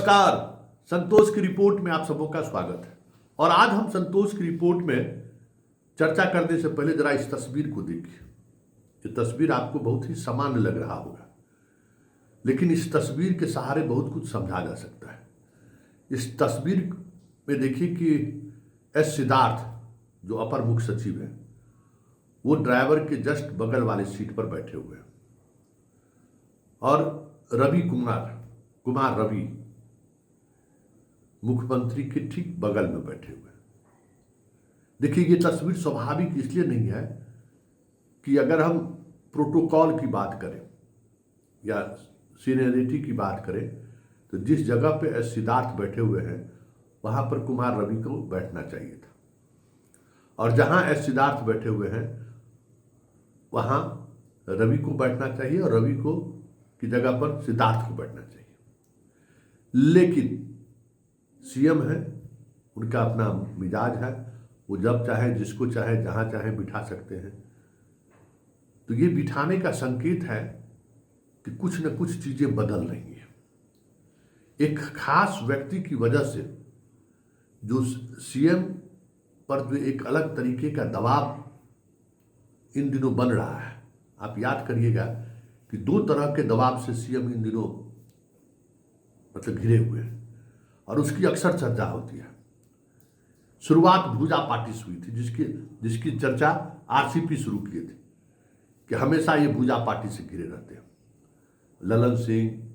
नमस्कार। संतोष की रिपोर्ट में आप सबों का स्वागत है। और आज हम संतोष की रिपोर्ट में चर्चा करने से पहले जरा इस तस्वीर को देखिए। ये तस्वीर आपको बहुत ही सामान्य लग रहा होगा, लेकिन इस तस्वीर के सहारे बहुत कुछ समझा जा सकता है। इस तस्वीर में देखिए कि एस सिद्धार्थ जो अपर मुख्य सचिव है, वो ड्राइवर के जस्ट बगल वाले सीट पर बैठे हुए हैं और रवि कुमार रवि मुख्यमंत्री के ठीक बगल में बैठे हुए हैं। देखिए, ये तस्वीर स्वाभाविक इसलिए नहीं है कि अगर हम प्रोटोकॉल की बात करें या सीनियरिटी की बात करें तो जिस जगह पे एस सिद्धार्थ बैठे हुए हैं वहां पर कुमार रवि को बैठना चाहिए था, और जहां एस सिद्धार्थ बैठे हुए हैं वहां रवि को बैठना चाहिए और रवि को की जगह पर सिद्धार्थ को बैठना चाहिए। लेकिन सीएम है, उनका अपना मिजाज है, वो जब चाहे जिसको चाहे जहां चाहे बिठा सकते हैं। तो ये बिठाने का संकेत है कि कुछ न कुछ चीजें बदल रही हैं। एक खास व्यक्ति की वजह से जो सीएम पर जो एक अलग तरीके का दबाव इन दिनों बन रहा है, आप याद करिएगा कि दो तरह के दबाव से सीएम इन दिनों मतलब घिरे हुए हैं और उसकी अक्सर चर्चा होती है। शुरुआत भूजा पार्टी से हुई थी, जिसकी चर्चा आरसीपी शुरू किए थे कि हमेशा ये भूजा पार्टी से घिरे रहते हैं। ललन सिंह,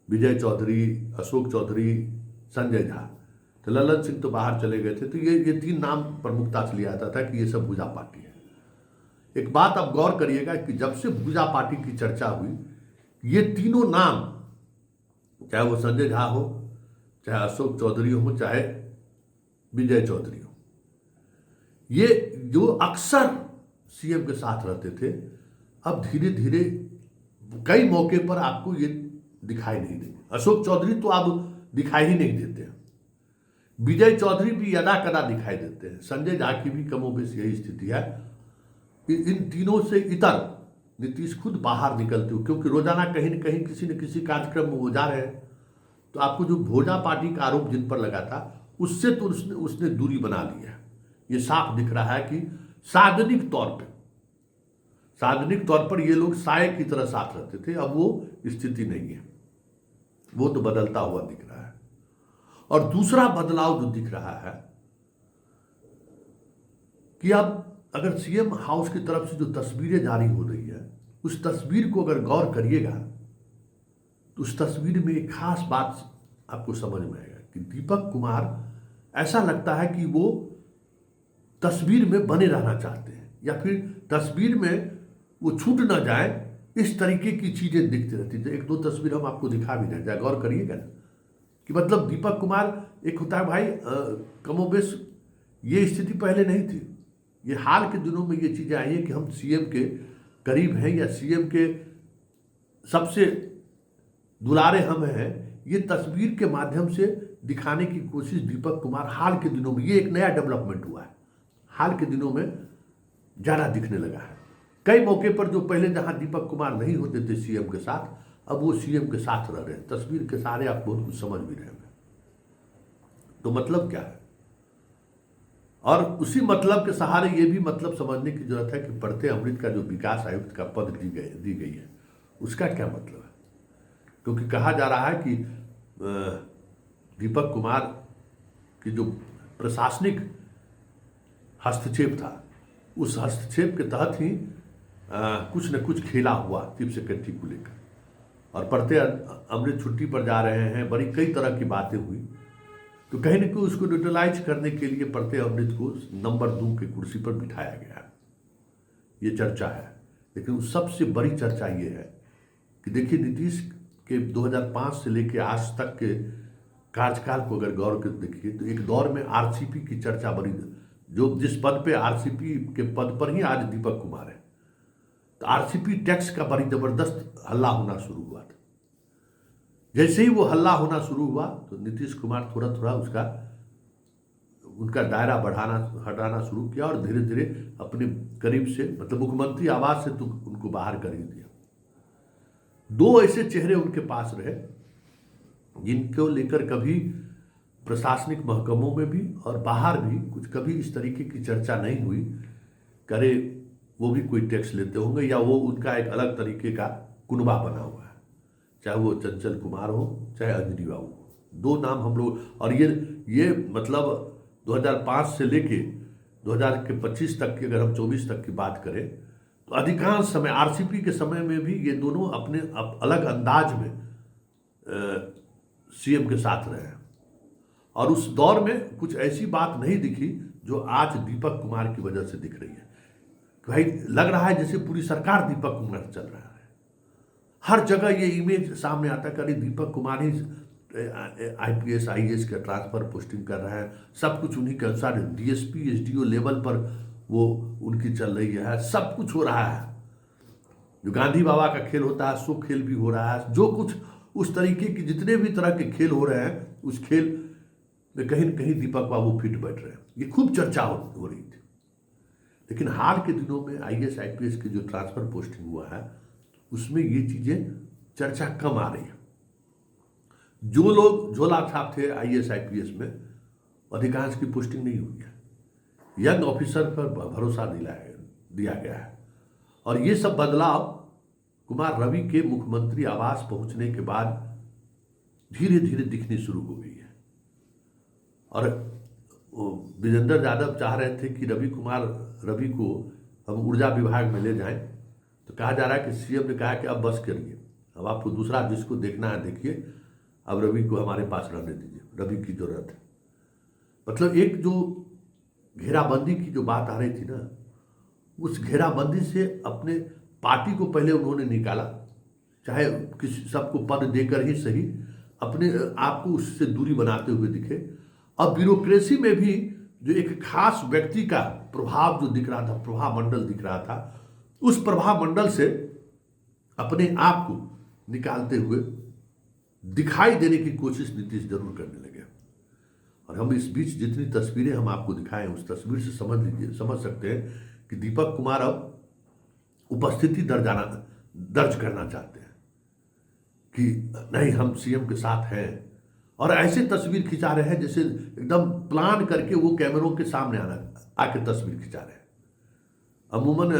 विजय चौधरी, अशोक चौधरी, संजय झा। तो ललन सिंह तो बाहर चले गए थे, तो ये तीन नाम प्रमुखता से लिया जाता था कि ये सब भूजा पार्टी है। एक बात आप गौर करिएगा कि जब से भूजा पार्टी की चर्चा हुई, ये तीनों नाम, चाहे वो संजय झा हो, चाहे अशोक चौधरी हो, चाहे विजय चौधरी हो, ये जो अक्सर सीएम के साथ रहते थे, अब धीरे धीरे कई मौके पर आपको ये दिखाई नहीं देंगे। अशोक चौधरी तो अब दिखाई ही नहीं देते हैं, विजय चौधरी भी यदा कदा दिखाई देते हैं, संजय झा की भी कमोबेश यही स्थिति है। इन तीनों से इतर नीतीश खुद बाहर निकलते हो, क्योंकि रोजाना कहीं न कहीं किसी न किसी कार्यक्रम में वो जा रहे हैं। तो आपको जो भोजा पार्टी का आरोप जिन पर लगा था, उससे तो उसने दूरी बना ली है। ये साफ दिख रहा है कि सार्वजनिक तौर पर ये लोग साये की तरह साथ रहते थे, अब वो स्थिति नहीं है, वो तो बदलता हुआ दिख रहा है। और दूसरा बदलाव जो दिख रहा है कि अब अगर सीएम हाउस की तरफ से जो तस्वीरें जारी हो रही है, उस तस्वीर को अगर गौर करिएगा तो उस तस्वीर में एक खास बात आपको समझ में आएगा कि दीपक कुमार ऐसा लगता है कि वो तस्वीर में बने रहना चाहते हैं, या फिर तस्वीर में वो छूट ना जाए, इस तरीके की चीजें दिखती रहती थी। एक दो तस्वीर हम आपको दिखा भी रहे, गौर करिएगा ना कि मतलब दीपक कुमार, एक होता है भाई कमोबेश, ये स्थिति पहले नहीं थी। ये हाल के दिनों में ये चीजें आई हैं कि हम सीएम के करीब हैं या सीएम के सबसे दुलारे हम हैं, ये तस्वीर के माध्यम से दिखाने की कोशिश दीपक कुमार हाल के दिनों में, ये एक नया डेवलपमेंट हुआ है, हाल के दिनों में ज्यादा दिखने लगा है। कई मौके पर जो पहले जहां दीपक कुमार नहीं होते थे सीएम के साथ, अब वो सीएम के साथ रह रहे हैं। तस्वीर के सहारे आप बहुत कुछ समझ भी रहे हैं। तो मतलब क्या है, और उसी मतलब के सहारे ये भी मतलब समझने की जरूरत है कि बढ़ते अमृत का जो विकास आयुक्त का पद दी गई है, उसका क्या मतलब है। क्योंकि कहा जा रहा है कि दीपक कुमार की जो प्रशासनिक हस्तक्षेप था, उस हस्तक्षेप के तहत ही कुछ न कुछ खेला हुआ चीफ सेक्रेटरी को लेकर, और पढ़ते अमृत छुट्टी पर जा रहे हैं, बड़ी कई तरह की बातें हुई। तो कहीं न कहीं उसको न्यूट्रलाइज करने के लिए पढ़ते अमृत को नंबर 2 की कुर्सी पर बिठाया गया, ये चर्चा है। लेकिन सबसे बड़ी चर्चा ये है कि देखिए, नीतीश के 2005 से लेकर आज तक के कार्यकाल को अगर गौर कर देखिए तो एक दौर में आरसीपी की चर्चा बड़ी, जो जिस पद पे आरसीपी के पद पर ही आज दीपक कुमार है, तो आरसीपी टैक्स का बड़ी जबरदस्त हल्ला होना शुरू हुआ था। जैसे ही वो हल्ला होना शुरू हुआ तो नीतीश कुमार थोड़ा थोड़ा उनका दायरा हटाना शुरू किया और धीरे धीरे अपने करीब से, मतलब मुख्यमंत्री आवास से तो उनको बाहर कर ही दिया। दो ऐसे चेहरे उनके पास रहे जिनको लेकर कभी प्रशासनिक महकमों में भी और बाहर भी कुछ कभी इस तरीके की चर्चा नहीं हुई, करे वो भी कोई टैक्स लेते होंगे या वो उनका एक अलग तरीके का कुनबा बना हुआ है, चाहे वो चंचल कुमार हो चाहे अंजनी बाबू हो। दो नाम हम लोग, और ये मतलब 2005 से लेके 2025 तक की, अगर हम 24 तक की बात करें तो अधिकांश समय आरसीपी के समय में भी ये दोनों अपने अलग अंदाज में सीएम के साथ रहे हैं। और उस दौर में कुछ ऐसी बात नहीं दिखी जो आज दीपक कुमार की वजह से दिख रही है। भाई लग रहा है जैसे पूरी सरकार दीपक कुमार चल रहा है, हर जगह ये इमेज सामने आता है कि दीपक कुमार ही आईपीएस आईएएस का ट्रांसफर पोस्टिंग कर रहा है, सब कुछ उन्हीं के अनुसार डीएसपी एसडीओ लेवल पर वो उनकी चल रही है, सब कुछ हो रहा है। जो गांधी बाबा का खेल होता है सो खेल भी हो रहा है, जो कुछ उस तरीके की जितने भी तरह के खेल हो रहे हैं उस खेल में कहीं न कहीं दीपक बाबू फिट बैठ रहे हैं। ये खूब चर्चा हो रही थी। लेकिन हाल के दिनों में आईएएस आईपीएस की जो ट्रांसफर पोस्टिंग हुआ है उसमें ये चीजें चर्चा कम आ रही है। जो लोग झोला छाप थे आईएएस आईपीएस में, अधिकांश की पोस्टिंग नहीं हुई है। यंग ऑफिसर पर भरोसा दिया गया है। और ये सब बदलाव कुमार रवि के मुख्यमंत्री आवास पहुंचने के बाद धीरे धीरे दिखनी शुरू हो गई है। और विजेंद्र यादव चाह रहे थे कि रवि को हम ऊर्जा विभाग में ले जाएं, तो कहा जा रहा है कि सीएम ने कहा कि अब बस करिए, अब आपको दूसरा जिसको देखना है देखिए, अब रवि को हमारे पास रहने दीजिए, रवि की जरूरत है। मतलब एक जो घेराबंदी की जो बात आ रही थी ना, उस घेराबंदी से अपने पार्टी को पहले उन्होंने निकाला, चाहे किसी सबको पद देकर ही सही, अपने आप को उससे दूरी बनाते हुए दिखे। अब ब्यूरोक्रेसी में भी जो एक खास व्यक्ति का प्रभाव जो दिख रहा था, प्रभाव मंडल दिख रहा था, उस प्रभाव मंडल से अपने आप को निकालते हुए दिखाई देने की कोशिश नीतीश जरूर करने लगे। और हम इस बीच जितनी तस्वीरें हम आपको दिखाएं उस तस्वीर से समझ सकते हैं कि दीपक कुमार अब उपस्थिति दर्ज करना चाहते हैं कि नहीं हम सीएम के साथ हैं, और ऐसे तस्वीर खिंचा रहे हैं जैसे एकदम प्लान करके वो कैमरों के सामने आके तस्वीर खिंचा रहे हैं। अमूमन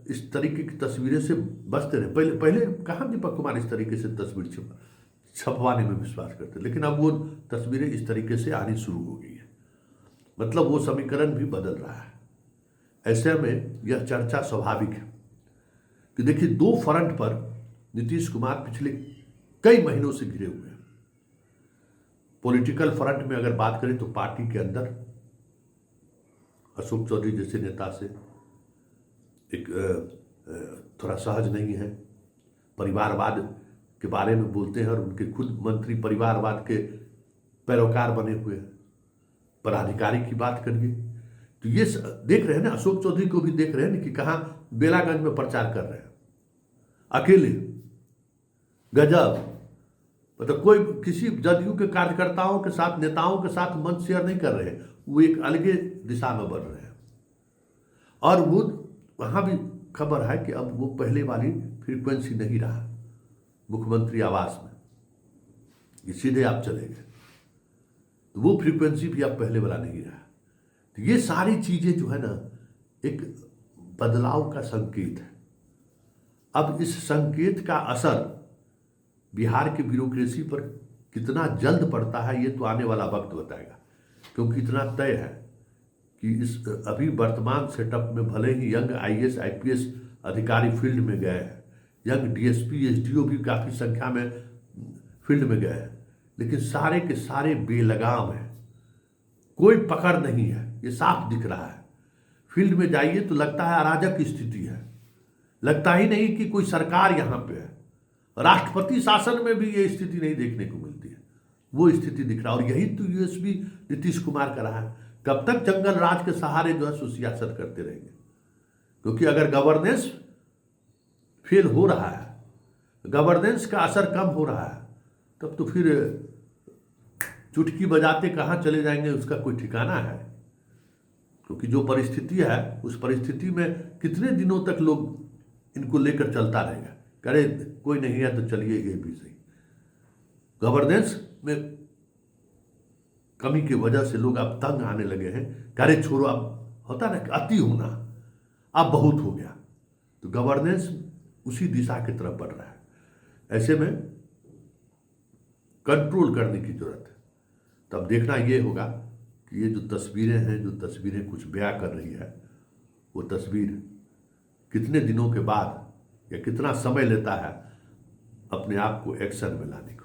इस तरीके की तस्वीरें से बचते रहे। पहले कहाँ दीपक कुमार इस तरीके से तस्वीर छपवाने में विश्वास करते, लेकिन अब वो तस्वीरें इस तरीके से आनी शुरू हो गई है। मतलब वो समीकरण भी बदल रहा है। ऐसे में यह चर्चा स्वाभाविक है कि देखिए दो फ्रंट पर नीतीश कुमार पिछले कई महीनों से घिरे हुए हैं। पॉलिटिकल फ्रंट में अगर बात करें तो पार्टी के अंदर अशोक चौधरी जैसे नेता से एक थोड़ा सहज नहीं है, परिवारवाद के बारे में बोलते हैं और उनके खुद मंत्री परिवारवाद के पैरोकार बने हुए हैं। पदाधिकारी की बात करिए तो ये देख रहे हैं ना, अशोक चौधरी को भी देख रहे हैं कि कहाँ बेलागंज में प्रचार कर रहे हैं अकेले। गजब, मतलब कोई किसी जदयू के कार्यकर्ताओं के साथ नेताओं के साथ मंच शेयर नहीं कर रहे हैं, वो एक अलगे दिशा में बढ़ रहे हैं। और वो वहाँ भी खबर है कि अब वो पहले वाली फ्रीक्वेंसी नहीं रहा मुख्यमंत्री आवास में, ये सीधे आप चले गए, तो वो फ्रीक्वेंसी भी अब पहले वाला नहीं रहा। तो ये सारी चीजें जो है ना एक बदलाव का संकेत है। अब इस संकेत का असर बिहार की ब्यूरोक्रेसी पर कितना जल्द पड़ता है ये तो आने वाला वक्त बताएगा, क्योंकि इतना तय है कि इस अभी वर्तमान सेटअप में भले ही यंग आईएएस आईपीएस अधिकारी फील्ड में गए हैं, यंग डीएसपी एसडीओ भी काफ़ी संख्या में फील्ड में गए हैं, लेकिन सारे के सारे बेलगाम हैं, कोई पकड़ नहीं है, ये साफ दिख रहा है। फील्ड में जाइए तो लगता है अराजक की स्थिति है, लगता ही नहीं कि कोई सरकार यहाँ पे है। राष्ट्रपति शासन में भी ये स्थिति नहीं देखने को मिलती है, वो स्थिति दिख रहा है। और यही तो यूएसपी नीतीश कुमार का रहा है। कब तक जंगल राज के सहारे जो है सियासत करते रहेंगे? क्योंकि अगर गवर्नेंस फेल हो रहा है, गवर्नेंस का असर कम हो रहा है, तब तो फिर चुटकी बजाते कहाँ चले जाएंगे उसका कोई ठिकाना है। क्योंकि जो परिस्थिति है उस परिस्थिति में कितने दिनों तक लोग इनको लेकर चलता रहेगा, करे कोई नहीं है तो चलिए ये भी सही। गवर्नेंस में कमी की वजह से लोग अब तंग आने लगे हैं। अरे छोड़ो, अब होता ना कि अति होना, अब बहुत हो गया। तो गवर्नेंस उसी दिशा की तरफ बढ़ रहा है। ऐसे में कंट्रोल करने की जरूरत है। तब देखना ये होगा कि ये जो तस्वीरें हैं, जो तस्वीरें कुछ बयां कर रही है, वो तस्वीर कितने दिनों के बाद या कितना समय लेता है अपने आप को एक्शन में लाने को।